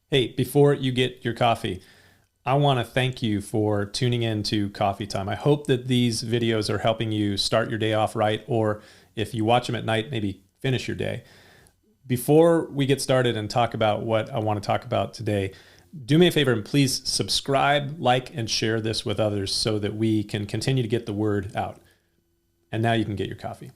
Hey, before you get your coffee, I want to thank you for tuning in to Coffee Time. I hope that these videos are helping you start your day off right, or if you watch them at night, maybe finish your day. Before we get started and talk about what I want to talk about today, do me a favor and please subscribe, like, and share this with others so that we can continue to get the word out. And now you can get your coffee.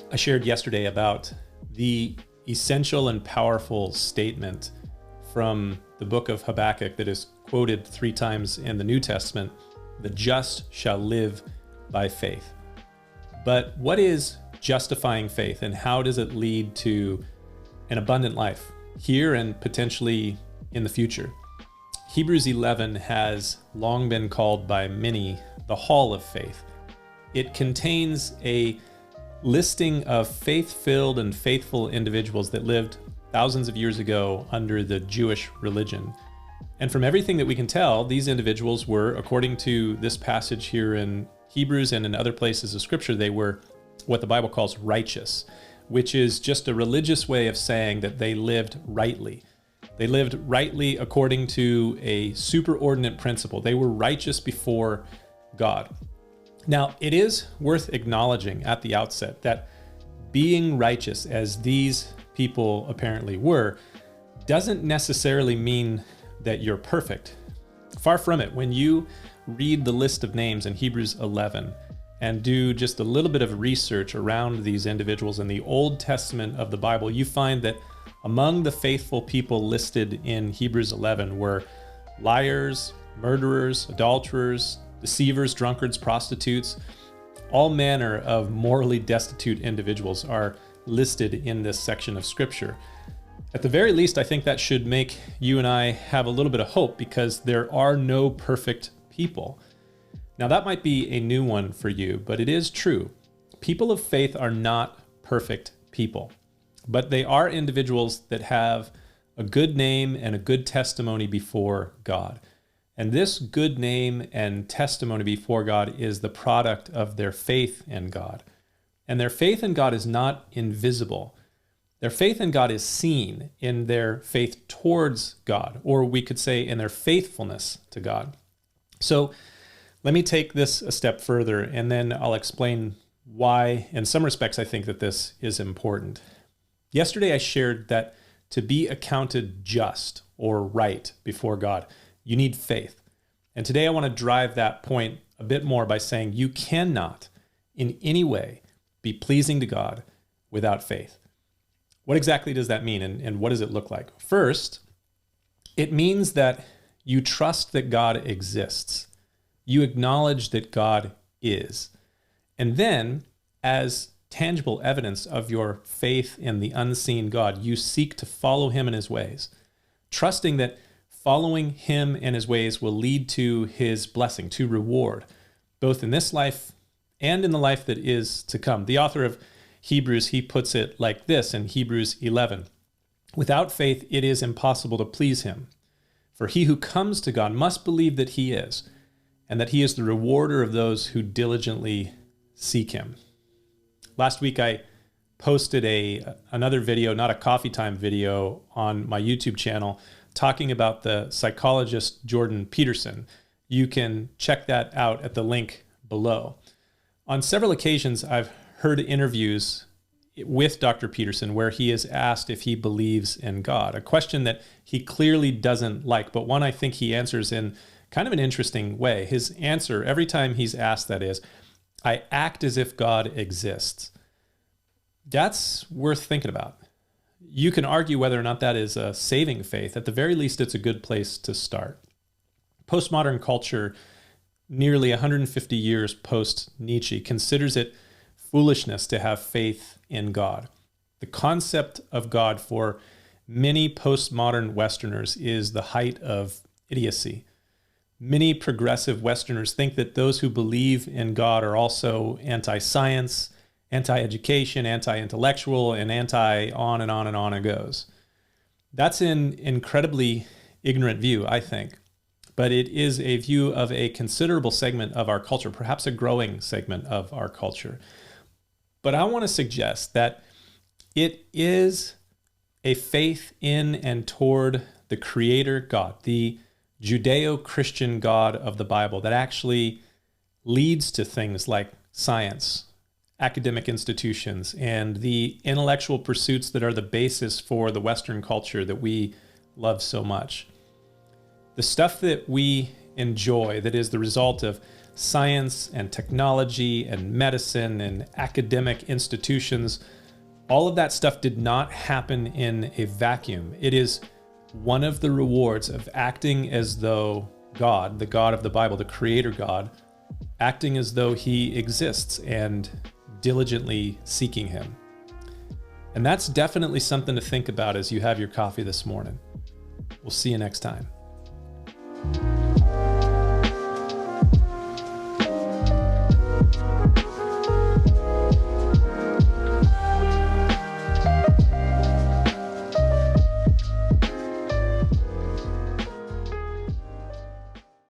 I shared yesterday about the essential and powerful statement from the book of Habakkuk that is quoted 3 times in the New Testament: the just shall live by faith. But what is justifying faith, and how does it lead to an abundant life here and potentially in the future? Hebrews 11 has long been called by many the Hall of Faith. It contains a listing of faith-filled and faithful individuals that lived thousands of years ago under the Jewish religion. And from everything that we can tell, these individuals were, according to this passage here in Hebrews and in other places of Scripture, they were what the Bible calls righteous, which is just a religious way of saying that they lived rightly. They lived rightly according to a superordinate principle. They were righteous before God. Now, it is worth acknowledging at the outset that being righteous, as these people apparently were, doesn't necessarily mean that you're perfect. Far from it. When you read the list of names in Hebrews 11 and do just a little bit of research around these individuals in the Old Testament of the Bible, you find that among the faithful people listed in Hebrews 11 were liars, murderers, adulterers, deceivers, drunkards, prostitutes. All manner of morally destitute individuals are listed in this section of Scripture. At the very least, I think that should make you and I have a little bit of hope, because there are no perfect people. Now, that might be a new one for you, but it is true. People of faith are not perfect people, but they are individuals that have a good name and a good testimony before God. And this good name and testimony before God is the product of their faith in God. And their faith in God is not invisible. Their faith in God is seen in their faith towards God, or we could say in their faithfulness to God. So let me take this a step further, and then I'll explain why, in some respects, I think that this is important. Yesterday, I shared that to be accounted just or right before God, you need faith. And today I want to drive that point a bit more by saying you cannot in any way be pleasing to God without faith. What exactly does that mean, and what does it look like? First, it means that you trust that God exists. You acknowledge that God is. And then, as tangible evidence of your faith in the unseen God, you seek to follow him in his ways, trusting that following him and his ways will lead to his blessing, to reward, both in this life and in the life that is to come. The author of Hebrews, he puts it like this in Hebrews 11. Without faith, it is impossible to please him. For he who comes to God must believe that he is, and that he is the rewarder of those who diligently seek him. Last week, I posted another video, not a Coffee Time video, on my YouTube channel, talking about the psychologist Jordan Peterson. You can check that out at the link below. On several occasions, I've heard interviews with Dr. Peterson where he is asked if he believes in God, a question that he clearly doesn't like, but one I think he answers in kind of an interesting way. His answer every time he's asked that is, I act as if God exists. That's worth thinking about. You can argue whether or not that is a saving faith. At the very least, it's a good place to start. Postmodern culture, nearly 150 years post-Nietzsche, considers it foolishness to have faith in God. The concept of God for many postmodern Westerners is the height of idiocy. Many progressive Westerners think that those who believe in God are also anti-science, anti-education, anti-intellectual, and anti-on and on and on it goes. That's an incredibly ignorant view, I think, but it is a view of a considerable segment of our culture, perhaps a growing segment of our culture. But I want to suggest that it is a faith in and toward the Creator God, the Judeo-Christian God of the Bible, that actually leads to things like science, academic institutions, and the intellectual pursuits that are the basis for the Western culture that we love so much. The stuff that we enjoy, that is the result of science and technology and medicine and academic institutions, all of that stuff did not happen in a vacuum. It is one of the rewards of acting as though God, the God of the Bible, the Creator God, acting as though He exists and diligently seeking Him. And that's definitely something to think about as you have your coffee this morning. We'll see you next time.